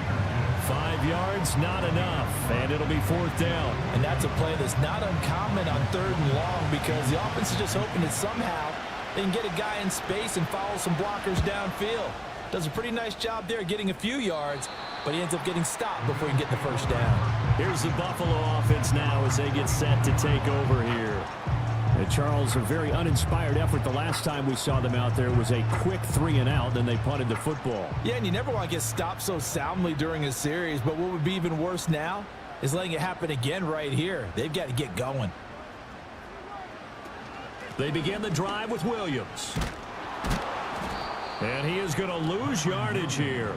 5 yards, not enough, and it'll be 4th down. And that's a play that's not uncommon on 3rd and long because the offense is just hoping that somehow they can get a guy in space and follow some blockers downfield. Does a pretty nice job there getting a few yards, but he ends up getting stopped before he can get the 1st down. Here's the Buffalo offense now as they get set to take over here. And Charles, a very uninspired effort the last time we saw them out there was a quick 3 and out, then they punted the football. Yeah, and you never want to get stopped so soundly during a series, but what would be even worse now is letting it happen again right here. They've got to get going. They begin the drive with Williams. And he is going to lose yardage here.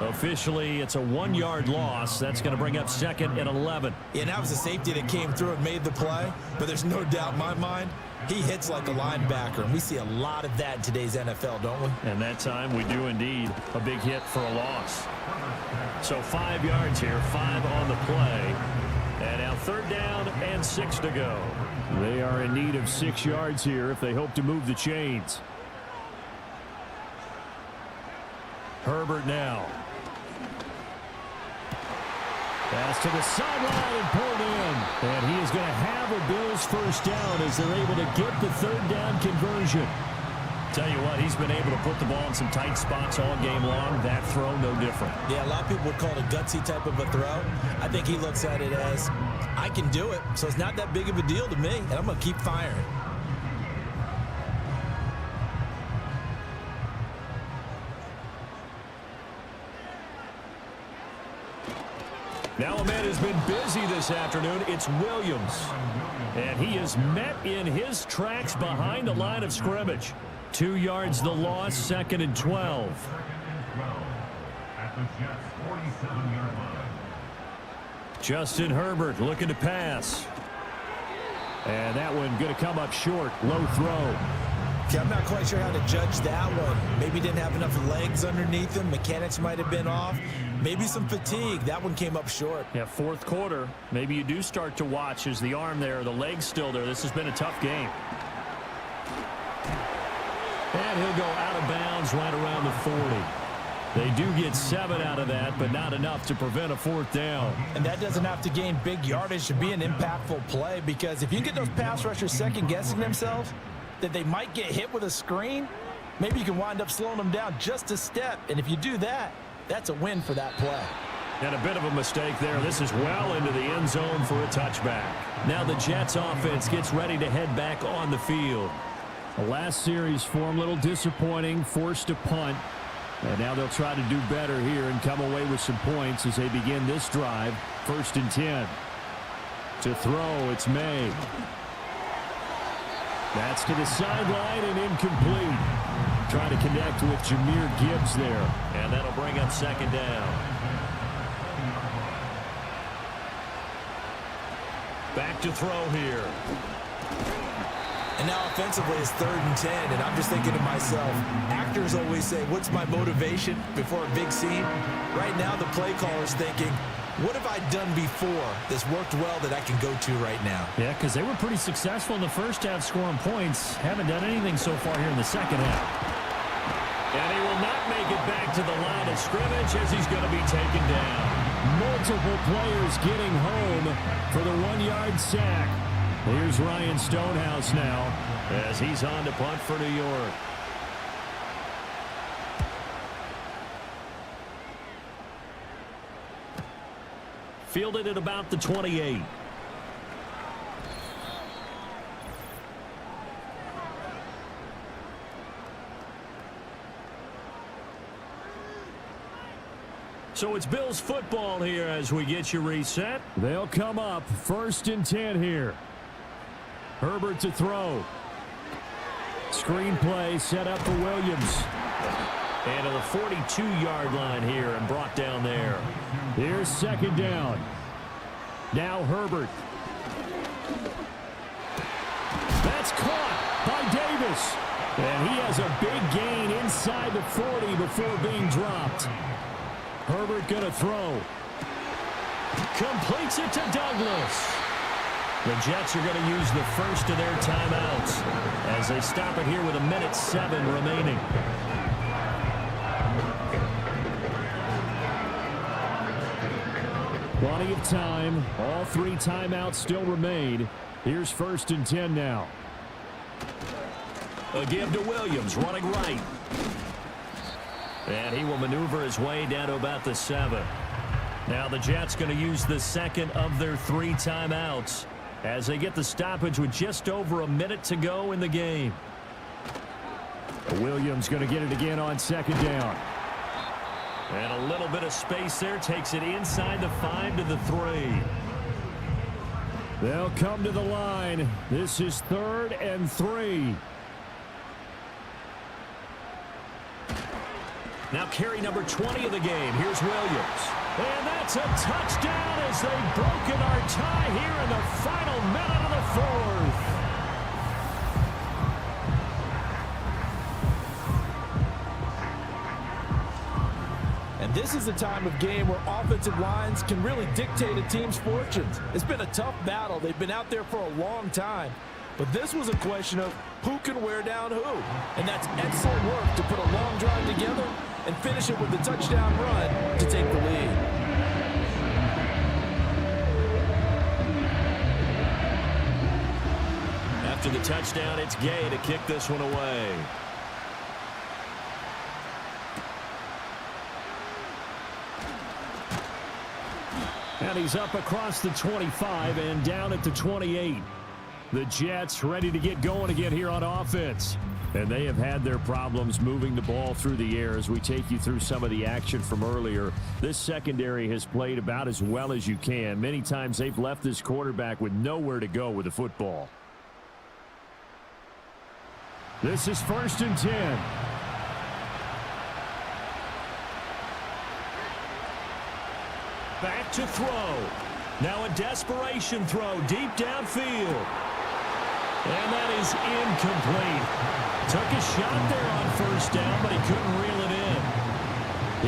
Officially, it's a 1-yard loss. That's going to bring up 2nd and 11. Yeah, and that was a safety that came through and made the play. But there's no doubt in my mind, he hits like a linebacker. And we see a lot of that in today's NFL, don't we? And that time we do indeed. A big hit for a loss. So 5 yards here, 5 on the play. And now 3rd down and 6 to go. They are in need of 6 yards here if they hope to move the chains. Herbert now. Pass to the sideline and pulled in. And he is going to have a Bills first down as they're able to get the 3rd down conversion. Tell you what, he's been able to put the ball in some tight spots all game long. That throw, no different. Yeah, a lot of people would call it a gutsy type of a throw. I think he looks at it as, I can do it, so it's not that big of a deal to me, and I'm going to keep firing. Now a man has been busy this afternoon. It's Williams. And he is met in his tracks behind the line of scrimmage. 2 yards the loss, 2nd and 12. At the Jets' 47-yard line. Justin Herbert looking to pass. And that one going to come up short. Low throw. Okay, I'm not quite sure how to judge that one. Maybe didn't have enough legs underneath him. Mechanics might have been off. Maybe some fatigue. That one came up short. Yeah, 4th quarter. Maybe you do start to watch as the arm there, the leg's still there. This has been a tough game. And he'll go out of bounds right around the 40. They do get 7 out of that, but not enough to prevent a 4th down. And that doesn't have to gain big yardage to be an impactful play, because if you can get those pass rushers second-guessing themselves, that they might get hit with a screen, maybe you can wind up slowing them down just a step. And if you do that, that's a win for that play. And a bit of a mistake there. This is well into the end zone for a touchback. Now the Jets offense gets ready to head back on the field. The last series for him, a little disappointing, forced to punt. And now they'll try to do better here and come away with some points as they begin this drive. 1st and 10. To throw, it's May. That's to the sideline and incomplete. Trying to connect with Jahmyr Gibbs there. And that'll bring up 2nd down. Back to throw here. And now offensively it's 3rd and 10, and I'm just thinking to myself, actors always say, what's my motivation before a big scene? Right now the play caller's thinking, what have I done before that's worked well that I can go to right now? Yeah, because they were pretty successful in the first half scoring points. Haven't done anything so far here in the second half. And he will not make it back to the line of scrimmage as he's going to be taken down. Multiple players getting home for the 1-yard sack. Here's Ryan Stonehouse now as he's on to punt for New York. Fielded at about the 28. So it's Bills football here as we get you reset. They'll come up 1st and 10 here. Herbert to throw. Screen play set up for Williams. And to the 42-yard line here and brought down there. Here's 2nd down. Now Herbert. That's caught by Davis. And he has a big gain inside the 40 before being dropped. Herbert going to throw. Completes it to Douglas. The Jets are going to use the first of their timeouts as they stop it here with 1:07 remaining. Plenty of time. All 3 timeouts still remain. Here's 1st and 10 now. A give to Williams, running right. And he will maneuver his way down to about the 7. Now the Jets going to use the second of their 3 timeouts as they get the stoppage with just over a minute to go in the game. Williams going to get it again on 2nd down. And a little bit of space there takes it inside the 5 to the 3. They'll come to the line. This is 3rd and 3. Now carry number 20 of the game. Here's Williams. And that's a touchdown as they've broken our tie here in the final minute of the fourth. And this is a time of game where offensive lines can really dictate a team's fortunes. It's been a tough battle. They've been out there for a long time. But this was a question of who can wear down who. And that's excellent work to put a long drive together and finish it with a touchdown run to take the lead. After the touchdown, it's Gay to kick this one away. And he's up across the 25 and down at the 28. The Jets ready to get going again here on offense. And they have had their problems moving the ball through the air as we take you through some of the action from earlier. This secondary has played about as well as you can. Many times they've left this quarterback with nowhere to go with the football. This is 1st and 10. Back to throw. Now a desperation throw deep downfield. And that is incomplete. Took a shot there on 1st down, but he couldn't reel it in.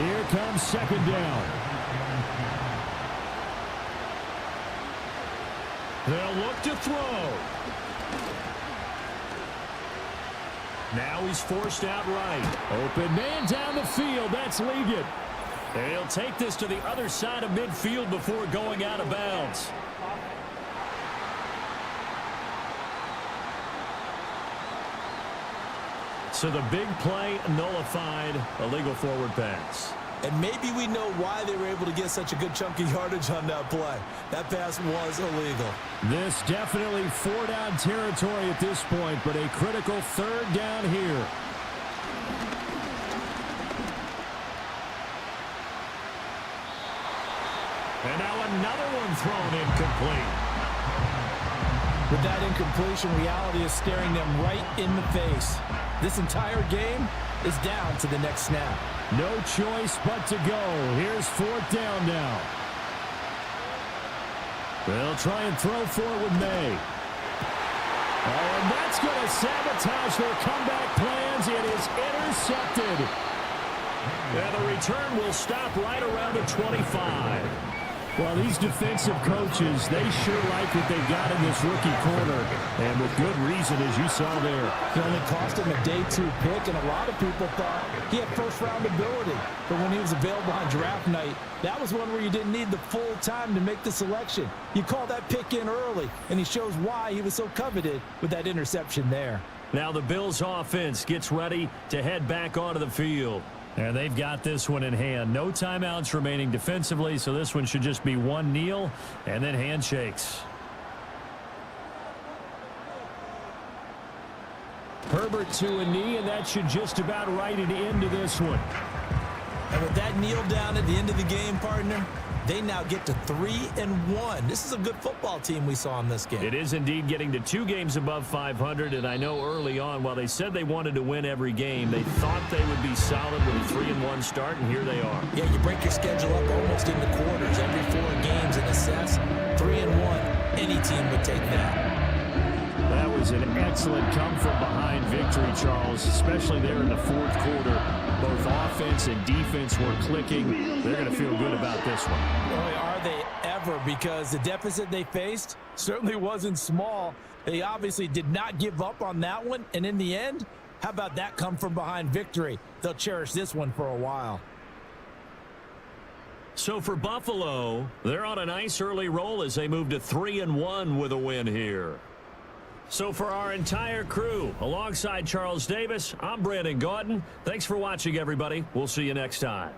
Here comes 2nd down. They'll look to throw. Now he's forced out right. Open man down the field. That's Ligon. And he'll take this to the other side of midfield before going out of bounds. So the big play nullified, illegal forward pass. And maybe we know why they were able to get such a good chunk of yardage on that play. That pass was illegal. This definitely 4-down territory at this point, but a critical 3rd down here. And now another one thrown incomplete. With that incompletion, reality is staring them right in the face. This entire game is down to the next snap. No choice but to go. Here's 4th down now. They'll try and throw for it with May. Oh, and that's going to sabotage their comeback plans. It is intercepted. And the return will stop right around the 25. Well, these defensive coaches, they sure like what they got in this rookie corner. And with good reason, as you saw there. It only cost him a day 2 pick, and a lot of people thought he had first-round ability. But when he was available on draft night, that was one where you didn't need the full time to make the selection. You call that pick in early, and he shows why he was so coveted with that interception there. Now the Bills offense gets ready to head back onto the field. And they've got this one in hand. No timeouts remaining defensively, so this one should just be one kneel and then handshakes. Herbert to a knee, and that should just about write it into this one. And with that kneel down at the end of the game, partner, they now get to 3-1. This is a good football team we saw in this game. It is indeed getting to 2 games above 500, and I know early on, while they said they wanted to win every game, they thought they would be solid with a 3-1 start, and here they are. Yeah, you break your schedule up almost into quarters, every 4 games and assess 3-1. Any team would take that. That was an excellent come-from-behind victory, Charles, especially there in the 4th quarter. Both offense and defense were clicking. They're going to feel good about this one. Boy, are they ever, because the deficit they faced certainly wasn't small. They obviously did not give up on that one, and in the end, how about that come-from-behind victory? They'll cherish this one for a while. So for Buffalo, they're on a nice early roll as they move to 3-1 with a win here. So for our entire crew, alongside Charles Davis, I'm Brandon Gaudin. Thanks for watching, everybody. We'll see you next time.